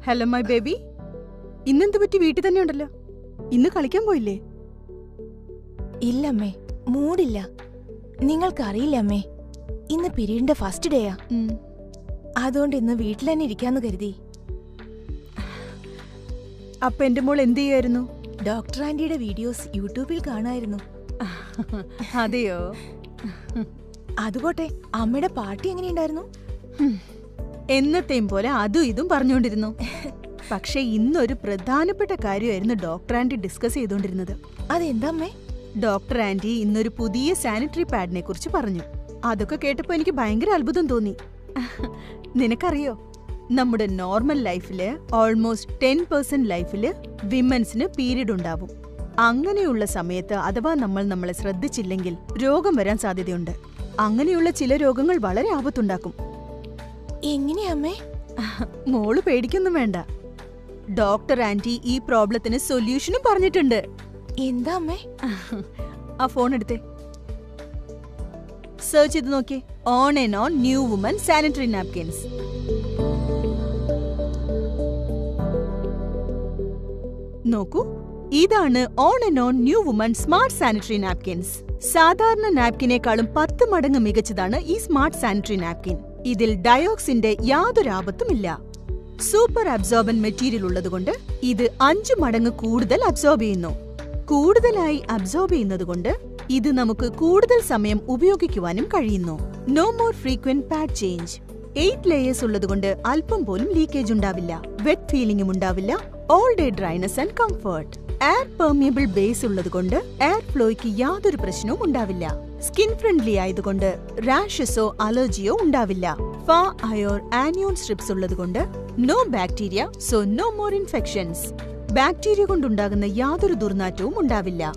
Hello my baby, ഇന്നെന്ത് പറ്റി? വീട്ടിൽ തന്നെ ഉണ്ടല്ലോ. ഇന്ന് കളിക്കാൻ പോയില്ലേ? ഇല്ലമ്മേ, മൂടില്ല. നിങ്ങൾക്കറിയില്ല അമ്മേ, ഇന്ന് പീരീഡിന്റെ ഫസ്റ്റ് ഡേയാ. അതുകൊണ്ട് ഇന്ന് വീട്ടിൽ തന്നെ ഇരിക്കാന്ന് കരുതി. അപ്പൊ എന്റെ മോൾ എന്ത് ചെയ്യായിരുന്നു? ഡോക്ടർ ആന്റിയുടെ വീഡിയോസ് യൂട്യൂബിൽ കാണായിരുന്നു. അതെയോ? അതുപോട്ടെ, അമ്മയുടെ പാർട്ടി എങ്ങനെയുണ്ടായിരുന്നു? എന്നത്തെയും പോലെ അതും ഇതും പറഞ്ഞുകൊണ്ടിരുന്നു. പക്ഷെ ഇന്നൊരു പ്രധാനപ്പെട്ട കാര്യമായിരുന്നു ഡോക്ടർ ആന്റി ഡിസ്കസ് ചെയ്തുകൊണ്ടിരുന്നത്. അതെന്താ അമ്മേ? ഡോക്ടർ ആന്റി ഇന്നൊരു പുതിയ സാനിറ്ററി പാഡിനെ കുറിച്ച് പറഞ്ഞു. അതൊക്കെ കേട്ടപ്പോ എനിക്ക് ഭയങ്കര അത്ഭുതം തോന്നി. നിനക്കറിയോ, നമ്മുടെ നോർമൽ ലൈഫില് ഓൾമോസ്റ്റ് 10% ലൈഫില് വിമൻസിന് പീരീഡ് ഉണ്ടാവും. അങ്ങനെയുള്ള സമയത്ത് അഥവാ നമ്മൾ നമ്മളെ ശ്രദ്ധിച്ചില്ലെങ്കിൽ രോഗം വരാൻ സാധ്യതയുണ്ട്. അങ്ങനെയുള്ള ചില രോഗങ്ങൾ വളരെ ആപത്തുണ്ടാക്കും. എങ്ങനെയാ അമ്മേ? മോള് പേടിക്കൊന്നും വേണ്ട. ഡോക്ടർ ആന്റി ഈ പ്രോബ്ലത്തിന് സൊല്യൂഷനും പറഞ്ഞിട്ടുണ്ട്. എന്താ അമ്മേ? ആ ഫോൺ എടുത്തേ, സെർച്ച് ചെയ്ത് നോക്കിയേ. On and on new woman sanitary napkins. നോക്കൂ, ഇതാണ് on and on new woman smart sanitary napkins. സാധാരണ നാപ്കിനേക്കാളും 10 മടങ്ങ് മികച്ചതാണ് ഈ സ്മാർട്ട് സാനിറ്ററി നാപ്കിൻ. ഇതിൽ ഡയോക്സിന്റെ യാതൊരു ആപത്തുമില്ല. സൂപ്പർ അബ്സോർബൻ മെറ്റീരിയൽ ഉള്ളതുകൊണ്ട് ഇത് 5 മടങ്ങ് കൂടുതൽ അബ്സോർബ് ചെയ്യുന്നു. കൂടുതലായി അബ്സോർബ് ചെയ്യുന്നതുകൊണ്ട് ഇത് നമുക്ക് കൂടുതൽ സമയം ഉപയോഗിക്കുവാനും കഴിയുന്നു. No more frequent pad change. 8 layers ഉള്ളതുകൊണ്ട് അല്പം പോലും ലീക്കേജ് ഉണ്ടാവില്ല. വെറ്റ് ഫീലിംഗും ഉണ്ടാവില്ല. All day dryness and comfort. Air permeable base ഉള്ളതുകൊണ്ട് എയർ ഫ്ലോയ്ക്ക് യാതൊരു പ്രശ്നവും ഉണ്ടാവില്ല. സ്കിൻ ഫ്രണ്ട്ലി ആയതുകൊണ്ട് റാഷസോ അലർജിയോ ഉണ്ടാവില്ല. ഫാ അയോർ ആനിയോൺ സ്ട്രിപ്സ് ഉള്ളതുകൊണ്ട് no bacteria, so no more infections. Bacteria കൊണ്ടുണ്ടാകുന്ന യാതൊരു ദുർനാറ്റവും ഉണ്ടാവില്ല.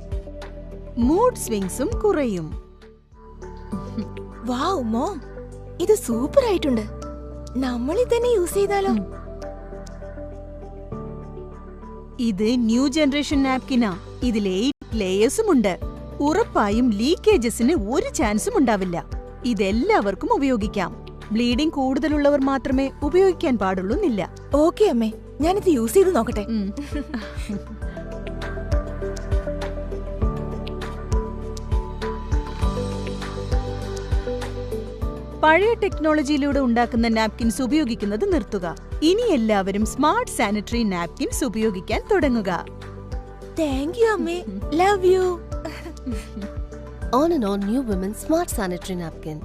മൂഡ് സ്വിങ്സും കുറയും. വാവ് മോം, ഇത് സൂപ്പർ ആയിട്ടുണ്ട്. നമ്മൾ ഇതന്നെ യൂസ് ചെയ്താലോ? ഇത് ന്യൂ ജനറേഷൻ നാപ്കിനാ. ഇതിൽ 8 ലേയേഴ്സും ഉണ്ട്. ഉറപ്പായും ലീക്കേജസിന് ഒരു ചാൻസും ഉണ്ടാവില്ല. ഇതെല്ലാവർക്കും ഉപയോഗിക്കാം. ബ്ലീഡിംഗ് കൂടുതലുള്ളവർ മാത്രമേ ഉപയോഗിക്കാൻ പാടുള്ളൂന്നില്ല. ഓക്കെ അമ്മേ, ഞാനിത് യൂസ് ചെയ്ത് നോക്കട്ടെ. പഴയ ടെക്നോളജിയിലൂടെ ഉണ്ടാക്കുന്ന നാപ്കിൻസ് ഉപയോഗിക്കുന്നത് നിർത്തുക. ഇനി എല്ലാവരും സ്മാർട്ട് സാനിറ്ററി നാപ്കിൻസ് ഉപയോഗിക്കാൻ തുടങ്ങുക. താങ്ക് യു അമ്മേ, love you. On and on new women smart sanitary napkin.